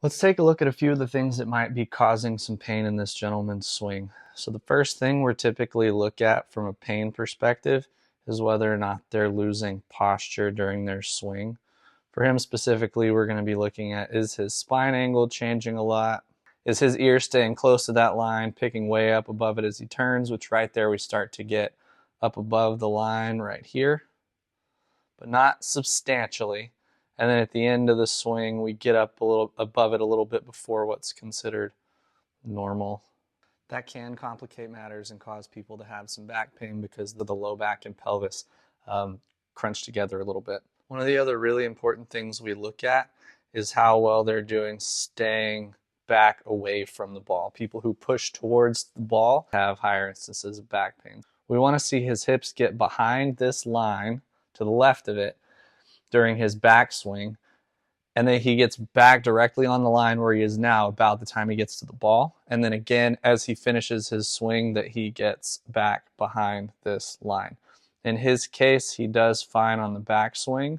Let's take a look at a few of the things that might be causing some pain in this gentleman's swing. So the first thing we're typically look at from a pain perspective is whether or not they're losing posture during their swing. For him specifically, we're going to be looking at, is his spine angle changing a lot? Is his ear staying close to that line, picking way up above it as he turns, which right there we start to get up above the line right here, but not substantially. And then at the end of the swing, we get up a little above it a little bit before what's considered normal. That can complicate matters and cause people to have some back pain because the low back and pelvis crunch together a little bit. One of the other really important things we look at is how well they're doing staying back away from the ball. People who push towards the ball have higher instances of back pain. We want to see his hips get behind this line to the left of it during his backswing, and then he gets back directly on the line where he is now about the time he gets to the ball. And then again, as he finishes his swing, that he gets back behind this line. In his case, he does fine on the backswing.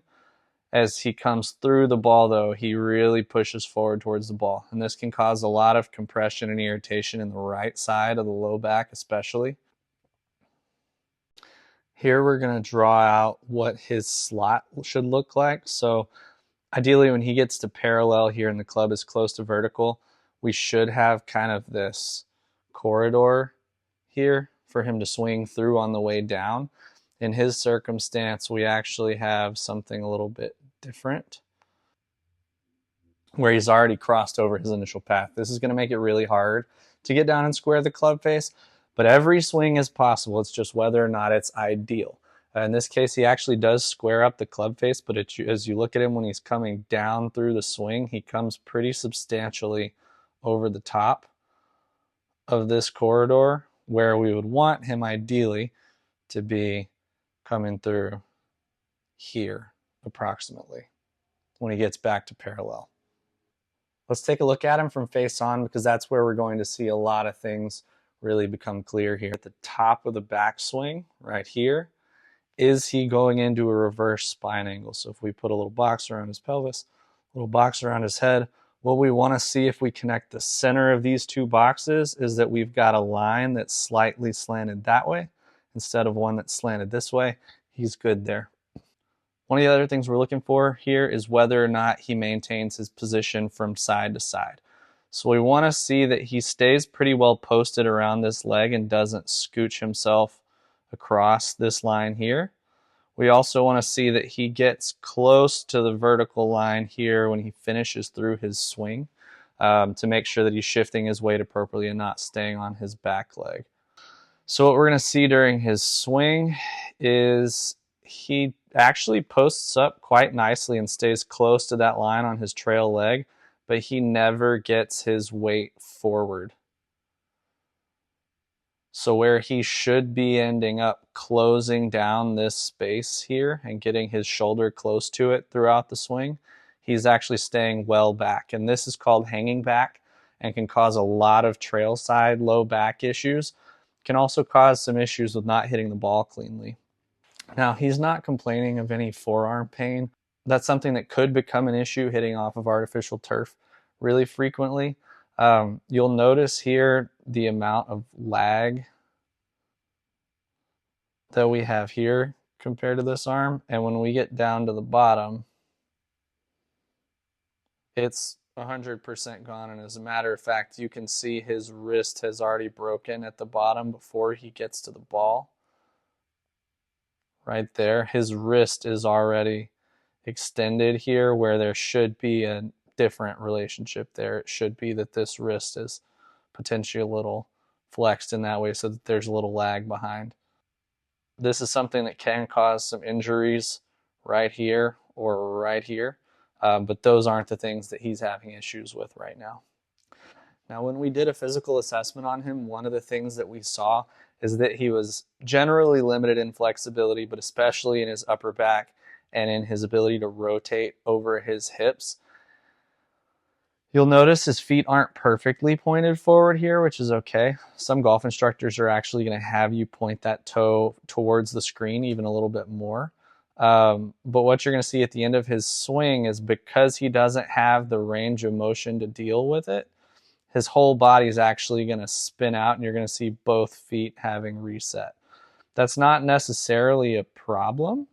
As he comes through the ball, though, he really pushes forward towards the ball. And this can cause a lot of compression and irritation in the right side of the low back especially. Here we're going to draw out what his slot should look like. So ideally when he gets to parallel here and the club is close to vertical, we should have kind of this corridor here for him to swing through on the way down. In his circumstance, we actually have something a little bit different where he's already crossed over his initial path. This is going to make it really hard to get down and square the club face, but every swing is possible. It's just whether or not it's ideal. In this case, he actually does square up the club face, but as you look at him when he's coming down through the swing, he comes pretty substantially over the top of this corridor where we would want him ideally to be coming through here approximately when he gets back to parallel. Let's take a look at him from face on because that's where we're going to see a lot of things really become clear here. At the top of the backswing right here, is he going into a reverse spine angle? So if we put a little box around his pelvis, a little box around his head, what we want to see if we connect the center of these two boxes is that we've got a line that's slightly slanted that way instead of one that's slanted this way. He's good there. One of the other things we're looking for here is whether or not he maintains his position from side to side. So we want to see that he stays pretty well posted around this leg and doesn't scooch himself across this line here. We also want to see that he gets close to the vertical line here when he finishes through his swing to make sure that he's shifting his weight appropriately and not staying on his back leg. So what we're going to see during his swing is he actually posts up quite nicely and stays close to that line on his trail leg, but he never gets his weight forward. So where he should be ending up closing down this space here and getting his shoulder close to it throughout the swing, he's actually staying well back. And this is called hanging back and can cause a lot of trail side low back issues. Can also cause some issues with not hitting the ball cleanly. Now, he's not complaining of any forearm pain. That's something that could become an issue hitting off of artificial turf really frequently. You'll notice here the amount of lag that we have here compared to this arm. And when we get down to the bottom, it's 100% gone. And as a matter of fact, you can see his wrist has already broken at the bottom before he gets to the ball. Right there, his wrist is already extended here where there should be a different relationship there. It should be that this wrist is potentially a little flexed in that way so that there's a little lag behind. This is something that can cause some injuries right here or right here, but those aren't the things that he's having issues with right now. Now, when we did a physical assessment on him, one of the things that we saw is that he was generally limited in flexibility, but especially in his upper back and in his ability to rotate over his hips. You'll notice his feet aren't perfectly pointed forward here, which is okay. Some golf instructors are actually going to have you point that toe towards the screen even a little bit more. But what you're going to see at the end of his swing is, because he doesn't have the range of motion to deal with it, his whole body is actually going to spin out, and you're going to see both feet having reset. That's not necessarily a problem.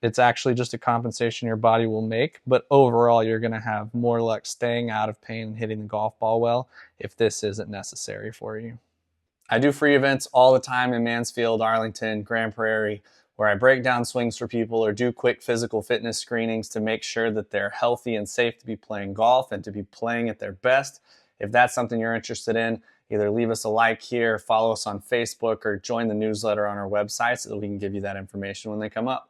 It's actually just a compensation your body will make, but overall you're going to have more luck staying out of pain and hitting the golf ball well if this isn't necessary for you. I do free events all the time in Mansfield, Arlington, Grand Prairie, where I break down swings for people or do quick physical fitness screenings to make sure that they're healthy and safe to be playing golf and to be playing at their best. If that's something you're interested in, either leave us a like here, follow us on Facebook, or join the newsletter on our website so that we can give you that information when they come up.